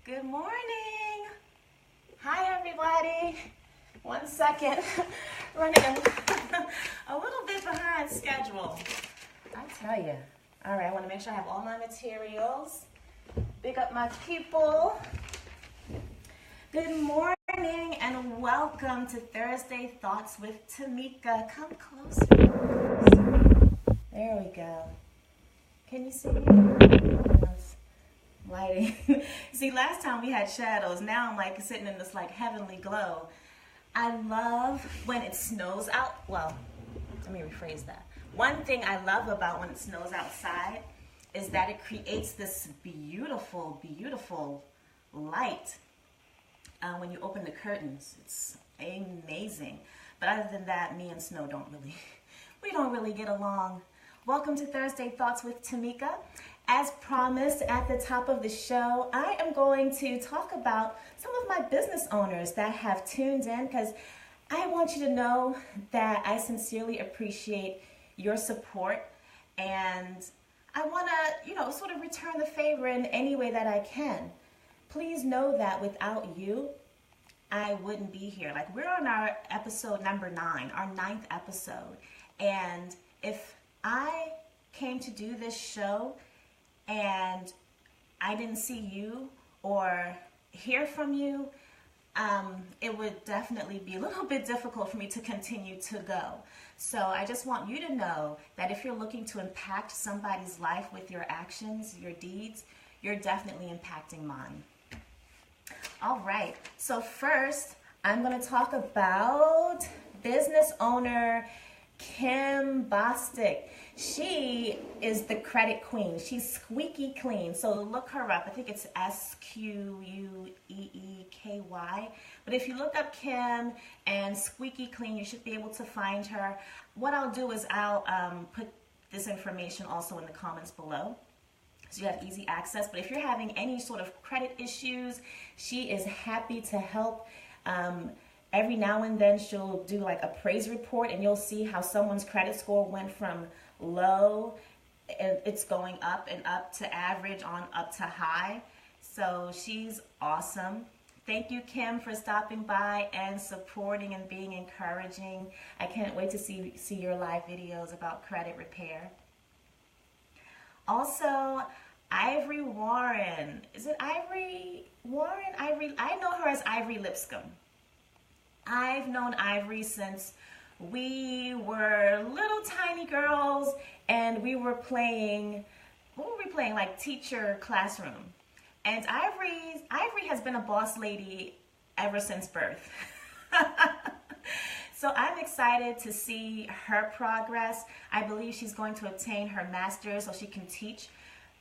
Good morning. Hi, everybody. 1 second. Running a little bit behind schedule. I tell you. All right, I want to make sure I have all my materials. Big up my people. Good morning and welcome to Thursday Thoughts with Tameka. Come closer. There we go. Can you see me? Lighting. See, last time we had shadows. Now I'm like sitting in this like heavenly glow. I love when it snows out. Well, let me rephrase that. One thing I love about when it snows outside is that it creates this beautiful, beautiful light when you open the curtains. It's amazing. But other than that, me and snow we don't really get along. Welcome to Thursday Thoughts with Tameka. As promised at the top of the show, I am going to talk about some of my business owners that have tuned in because I want you to know that I sincerely appreciate your support and I want to, sort of return the favor in any way that I can. Please know that without you, I wouldn't be here. Like, we're on our episode number 9, our 9th episode. And if I came to do this show and I didn't see you or hear from you, it would definitely be a little bit difficult for me to continue to go. So I just want you to know that if you're looking to impact somebody's life with your actions, your deeds, you're definitely impacting mine. All right, so first I'm going to talk about business owner Kim Bostic. She is the credit queen. She's squeaky clean. So look her up. I think it's Squeeky. But if you look up Kim and squeaky clean, you should be able to find her. What I'll do is I'll put this information also in the comments below, so you have easy access. But if you're having any sort of credit issues, she is happy to help. Every now and then she'll do like a praise report and you'll see how someone's credit score went from low and it's going up and up to average on up to high. So she's awesome. Thank you, Kim, for stopping by and supporting and being encouraging. I can't wait to see your live videos about credit repair. Also, Ivory Warren. Is it Ivory Warren? I know her as Ivory Lipscomb. I've known Ivory since we were little tiny girls and we were playing, what were we playing? Like teacher classroom. And Ivory has been a boss lady ever since birth. So I'm excited to see her progress. I believe she's going to obtain her master's so she can teach.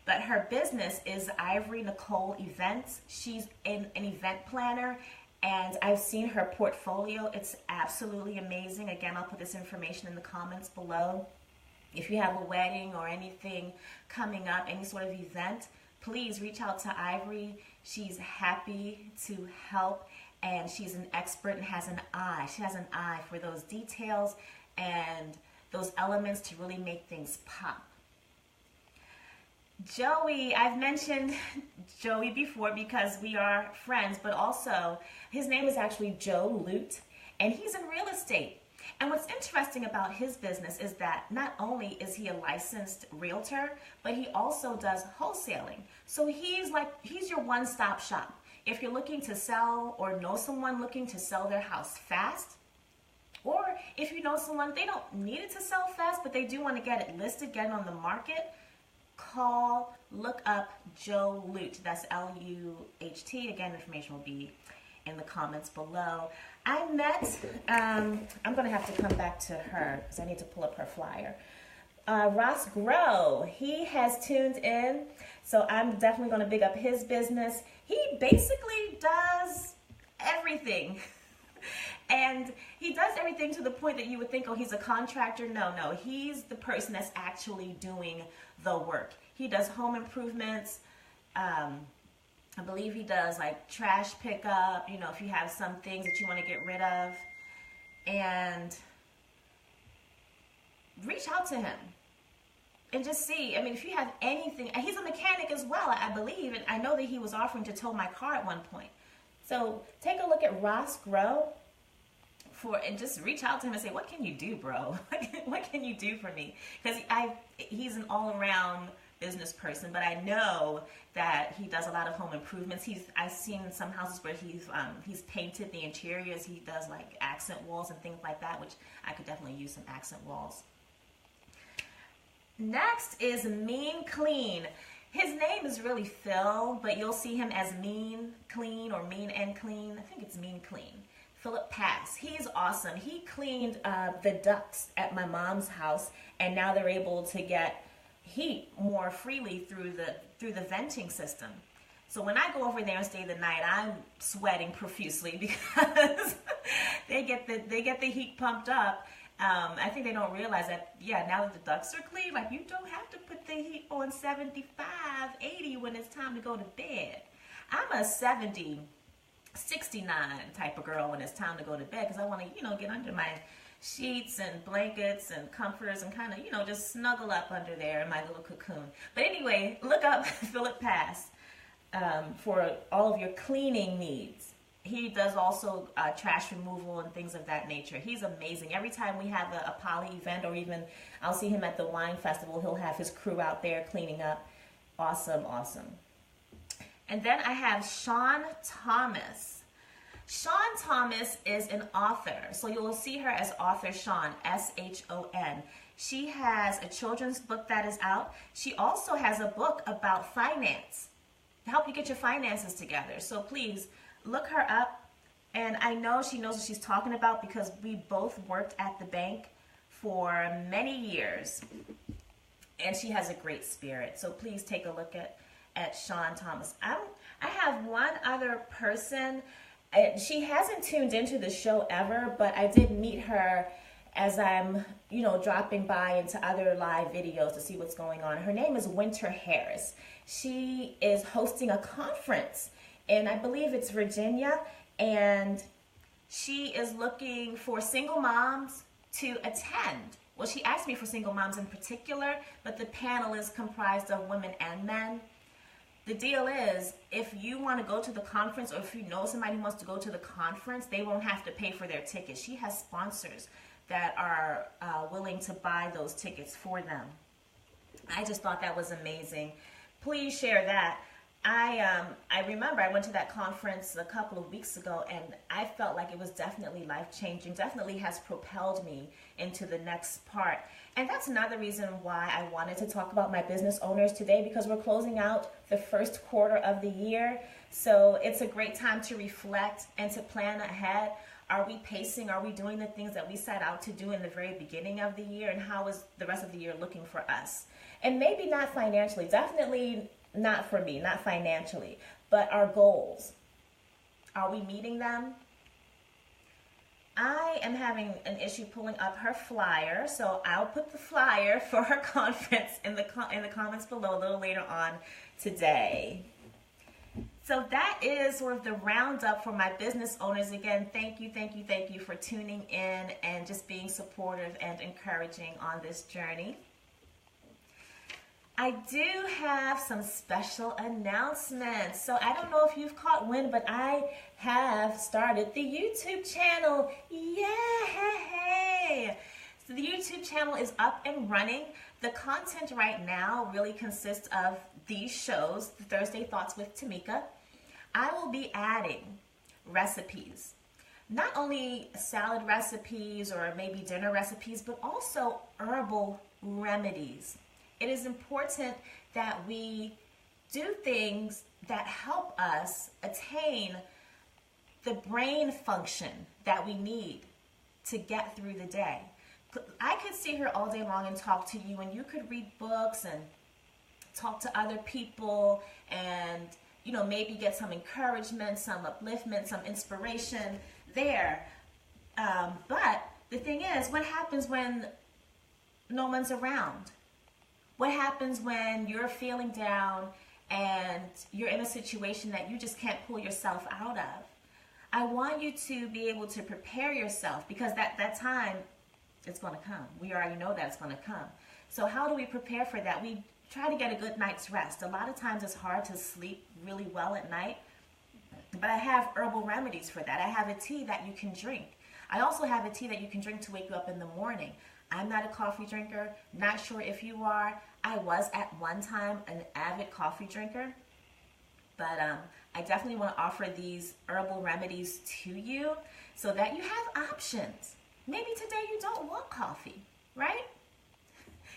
But her business is Ivory Nicole Events. She's an event planner. And I've seen her portfolio. It's absolutely amazing. Again, I'll put this information in the comments below. If you have a wedding or anything coming up, any sort of event, please reach out to Ivory. She's happy to help, and she's an expert and has an eye. She has an eye for those details and those elements to really make things pop. Joey, I've mentioned Joey before because we are friends, but also his name is actually Joe Lute, and he's in real estate. And what's interesting about his business is that not only is he a licensed realtor, but he also does wholesaling. So he's your one-stop shop. If you're looking to sell or know someone looking to sell their house fast, or if you know someone, they don't need it to sell fast, but they do want to get it listed, get it on the market, look up Joe Lute. That's L-U-H-T. Again, information will be in the comments below. I met, I'm going to have to come back to her because I need to pull up her flyer. Ross Grow, he has tuned in, so I'm definitely going to big up his business. He basically does everything. And he does everything to the point that you would think, oh, he's a contractor. No, he's the person that's actually doing the work. He does home improvements. I believe he does like trash pickup, if you have some things that you want to get rid of. And reach out to him. and just see. I mean, if you have anything, and he's a mechanic as well, I believe, and I know that he was offering to tow my car at one point. So take a look at Ross Grow and just reach out to him and say, what can you do, bro? What can you do for me? Because he's an all-around business person, but I know that he does a lot of home improvements. I've seen some houses where he's painted the interiors. He does like accent walls and things like that, which I could definitely use some accent walls. Next is Mean Clean. His name is really Phil, but you'll see him as Mean Clean or Mean and Clean. I think it's Mean Clean. Philip Pass. He's awesome. He cleaned the ducts at my mom's house, and now they're able to get heat more freely through the venting system. So when I go over there and stay the night, I'm sweating profusely because they get the heat pumped up. I think they don't realize that, yeah, now that the ducts are clean, like you don't have to put the heat on 75, 80 when it's time to go to bed. I'm a 70, 69 type of girl when it's time to go to bed because I want to, get under my sheets and blankets and comforters and kind of, just snuggle up under there in my little cocoon. But anyway, look up Philip Pass for all of your cleaning needs. He does also trash removal and things of that nature. He's amazing. Every time we have a poly event, or even I'll see him at the wine festival, he'll have his crew out there cleaning up. Awesome, awesome. And then I have Sean Thomas. Sean Thomas is an author. So you will see her as author Sean, S-H-O-N. She has a children's book that is out. She also has a book about finance, to help you get your finances together. So please look her up. And I know she knows what she's talking about because we both worked at the bank for many years. And she has a great spirit. So please take a look at Sean Thomas. I have one other person. She hasn't tuned into the show ever, but I did meet her as I'm, dropping by into other live videos to see what's going on. Her name is Winter Harris. She is hosting a conference in, I believe it's Virginia, and she is looking for single moms to attend. Well, she asked me for single moms in particular, but the panel is comprised of women and men. The deal is, if you want to go to the conference, or if you know somebody who wants to go to the conference, they won't have to pay for their tickets. She has sponsors that are willing to buy those tickets for them. I just thought that was amazing. Please share that. I remember I went to that conference a couple of weeks ago, and I felt like it was definitely life-changing, definitely has propelled me into the next part. And that's another reason why I wanted to talk about my business owners today, because we're closing out the first quarter of the year. So it's a great time to reflect and to plan ahead. Are we pacing? Are we doing the things that we set out to do in the very beginning of the year? And how is the rest of the year looking for us? And maybe not financially, definitely not for me, not financially, but our goals. Are we meeting them? I am having an issue pulling up her flyer, so I'll put the flyer for her conference in the comments below a little later on today. So that is sort of the roundup for my business owners. Again, thank you for tuning in and just being supportive and encouraging on this journey. I do have some special announcements. So I don't know if you've caught wind, but I have started the YouTube channel. Yay! So the YouTube channel is up and running. The content right now really consists of these shows, the Thursday Thoughts with Tameka. I will be adding recipes. Not only salad recipes or maybe dinner recipes, but also herbal remedies. It is important that we do things that help us attain the brain function that we need to get through the day. I could sit here all day long and talk to you, and you could read books and talk to other people and, maybe get some encouragement, some upliftment, some inspiration there. But the thing is, what happens when no one's around? What happens when you're feeling down and you're in a situation that you just can't pull yourself out of? I want you to be able to prepare yourself, because that time is going to come. We already know that it's going to come. So how do we prepare for that? We try to get a good night's rest. A lot of times it's hard to sleep really well at night, but I have herbal remedies for that. I have a tea that you can drink. I also have a tea that you can drink to wake you up in the morning. I'm not a coffee drinker, not sure if you are. I was at one time an avid coffee drinker, but I definitely want to offer these herbal remedies to you so that you have options. Maybe today you don't want coffee, right?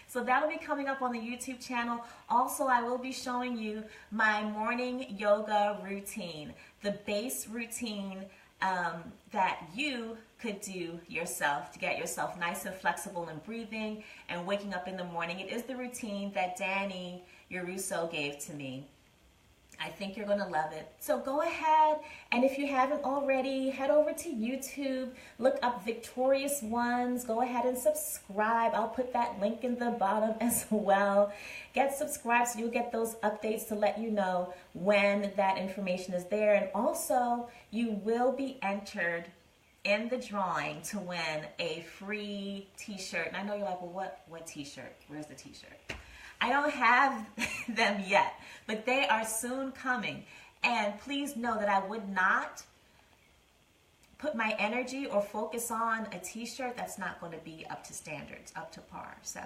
So that'll be coming up on the YouTube channel. Also, I will be showing you my morning yoga routine, the base routine that you could do yourself to get yourself nice and flexible and breathing and waking up in the morning. It is the routine that Danny Yaruso gave to me. I think you're going to love it. So go ahead, and if you haven't already, head over to YouTube, look up Victorious Ones, go ahead and subscribe. I'll put that link in the bottom as well. Get subscribed so you'll get those updates to let you know when that information is there. And also, you will be entered in the drawing to win a free t-shirt. And I know you're like, well, what t-shirt? Where's the t-shirt? I don't have them yet, but they are soon coming. And please know that I would not put my energy or focus on a t-shirt that's not going to be up to standards, up to par. So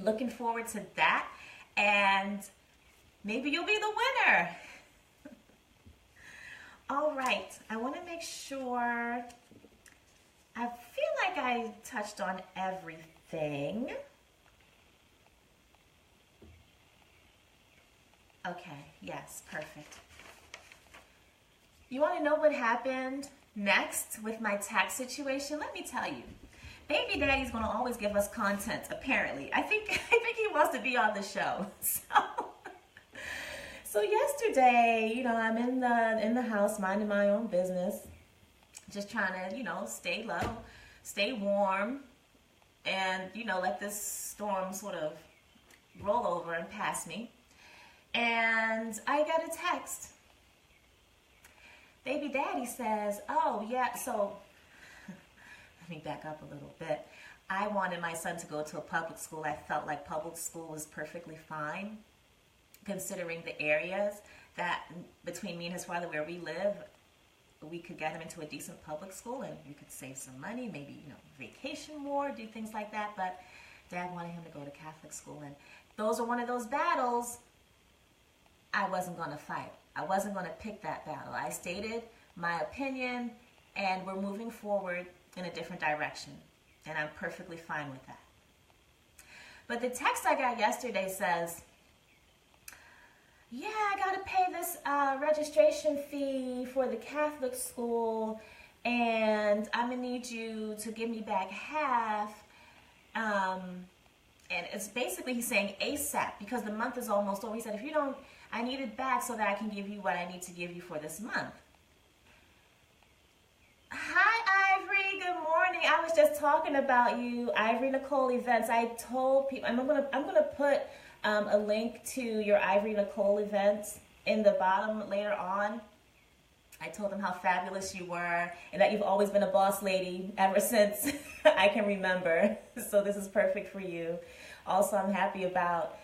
looking forward to that, and maybe you'll be the winner. All right, I want to make sure, I feel like I touched on everything. Okay, yes, perfect. You want to know what happened next with my tax situation? Let me tell you. Baby Daddy's going to always give us content, apparently. I think he wants to be on the show. So yesterday, I'm in the house minding my own business, just trying to, stay low, stay warm, and, let this storm sort of roll over and pass me. And I got a text. Baby Daddy says, oh yeah, so let me back up a little bit. I wanted my son to go to a public school. I felt like public school was perfectly fine, considering the areas that between me and his father where we live, we could get him into a decent public school and we could save some money, maybe, vacation more, do things like that. But Dad wanted him to go to Catholic school, and those are one of those battles I wasn't going to fight. I wasn't going to pick that battle. I stated my opinion, and we're moving forward in a different direction, and I'm perfectly fine with that. But the text I got yesterday says, yeah, I got to pay this registration fee for the Catholic school, and I'm going to need you to give me back half. And it's basically, he's saying ASAP, because the month is almost over. He said, if you don't, I need it back so that I can give you what I need to give you for this month. Hi, Ivory. Good morning. I was just talking about you, Ivory Nicole Events. I told people, I'm gonna put a link to your Ivory Nicole Events in the bottom later on. I told them how fabulous you were and that you've always been a boss lady ever since I can remember. So this is perfect for you. Also, I'm happy about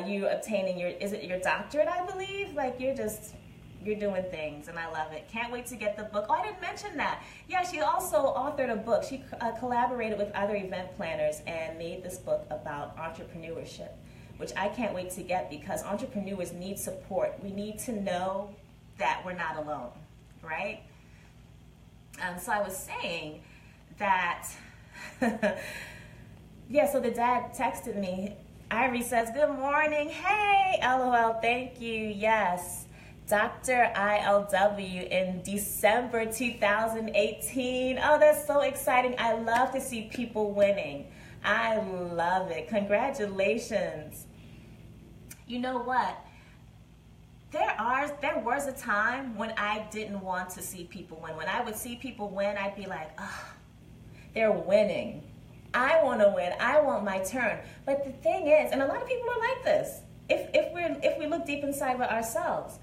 you obtaining your doctorate, I believe. Like, you're doing things, and I love it. Can't wait to get the book. Oh, I didn't mention that. Yeah, she also authored a book. She collaborated with other event planners and made this book about entrepreneurship, which I can't wait to get, because entrepreneurs need support. We need to know that we're not alone, right? So I was saying that, yeah, so the dad texted me. Ivory says, good morning. Hey, LOL, thank you. Yes, Dr. ILW in December 2018. Oh, that's so exciting. I love to see people winning. I love it. Congratulations. You know what? There was a time when I didn't want to see people win. When I would see people win, I'd be like, oh, they're winning. I want to win. I want my turn. But the thing is, and a lot of people are like this, if we look deep inside with ourselves.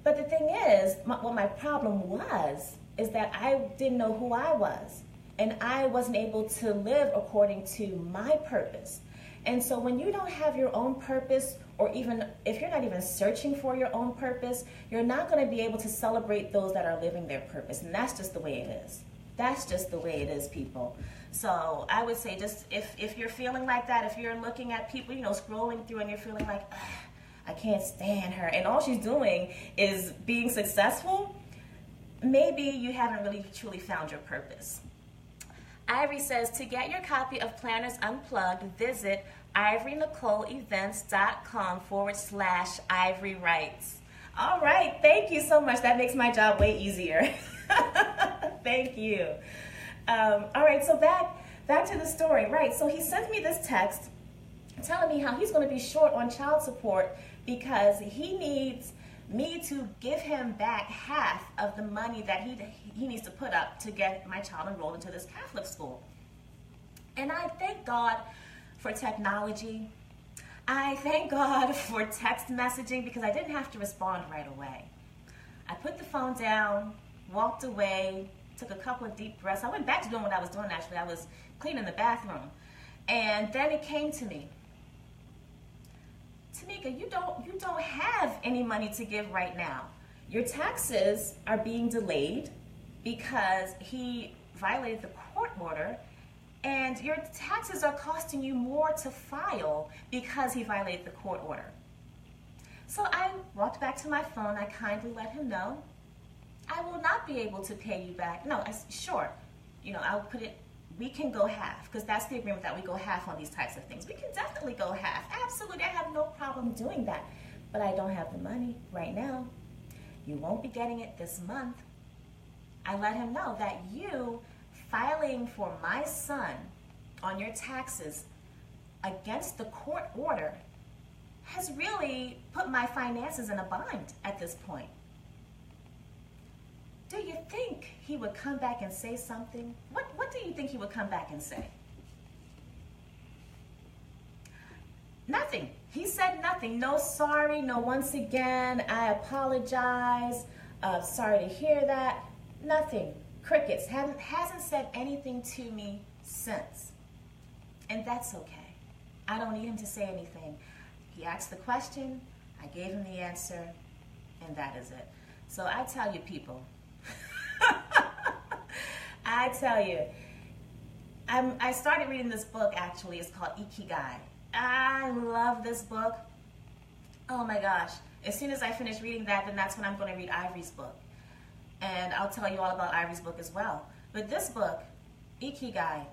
But the thing is, what my problem was, is that I didn't know who I was. And I wasn't able to live according to my purpose. And so when you don't have your own purpose, or even if you're not even searching for your own purpose, you're not going to be able to celebrate those that are living their purpose. And that's just the way it is. That's just the way it is, people. So I would say, just if you're feeling like that, if you're looking at people, scrolling through and you're feeling like, I can't stand her, and all she's doing is being successful, maybe you haven't really truly found your purpose. Ivory says, to get your copy of Planners Unplugged, visit ivorynicoleevents.com/Ivory Writes. All right, thank you so much. That makes my job way easier. Thank you. All right, so back to the story. Right, so he sent me this text telling me how he's going to be short on child support because he needs me to give him back half of the money that he needs to put up to get my child enrolled into this Catholic school. And I thank God for technology. I thank God for text messaging because I didn't have to respond right away. I put the phone down, walked away, took a couple of deep breaths. I went back to doing what I was doing, actually. I was cleaning the bathroom. And then it came to me. Tameka, you don't have any money to give right now. Your taxes are being delayed because he violated the court order, and your taxes are costing you more to file because he violated the court order. So I walked back to my phone. I kindly let him know, I will not be able to pay you back. No, sure, I'll put it, we can go half, because that's the agreement, that we go half on these types of things. We can definitely go half. Absolutely, I have no problem doing that. But I don't have the money right now. You won't be getting it this month. I let him know that you filing for my son on your taxes against the court order has really put my finances in a bind at this point. Do you think he would come back and say something? What do you think he would come back and say? Nothing. He said nothing. No sorry, no once again, I apologize, sorry to hear that. Nothing. Crickets. Hasn't said anything to me since. And that's okay. I don't need him to say anything. He asked the question, I gave him the answer, and that is it. So I tell you, people, I tell you, I started reading this book, actually. It's called Ikigai. I love this book. Oh my gosh. As soon as I finish reading that, then that's when I'm going to read Ivory's book. And I'll tell you all about Ivory's book as well. But this book, Ikigai,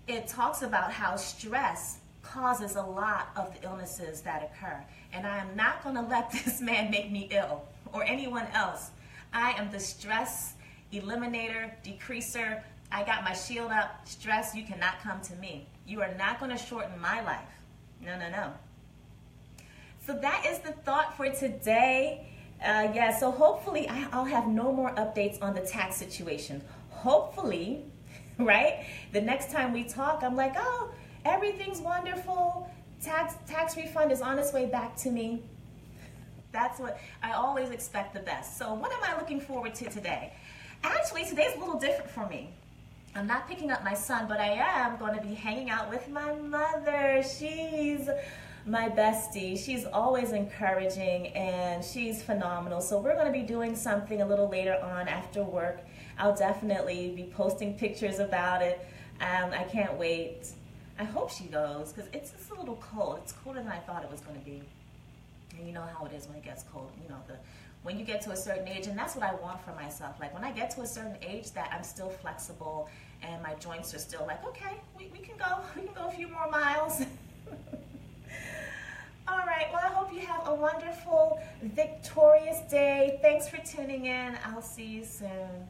it talks about how stress causes a lot of the illnesses that occur. And I am not going to let this man make me ill, or anyone else. I am the stress eliminator, decreaser. I got my shield up. Stress, you cannot come to me. You are not going to shorten my life. No, no, no. So that is the thought for today. So hopefully I'll have no more updates on the tax situation. Hopefully, right? The next time we talk, I'm like, oh, everything's wonderful. Tax refund is on its way back to me. That's what I always expect, the best. So what am I looking forward to today? Actually, today's a little different for me. I'm not picking up my son, but I am going to be hanging out with my mother. She's my bestie. She's always encouraging, and she's phenomenal. So we're going to be doing something a little later on after work. I'll definitely be posting pictures about it. I can't wait. I hope she goes, because it's just a little cold. It's colder than I thought it was going to be. And you know how it is when it gets cold. When you get to a certain age, and that's what I want for myself. Like when I get to a certain age, that I'm still flexible and my joints are still like, okay, we can go a few more miles. All right, well, I hope you have a wonderful, victorious day. Thanks for tuning in. I'll see you soon.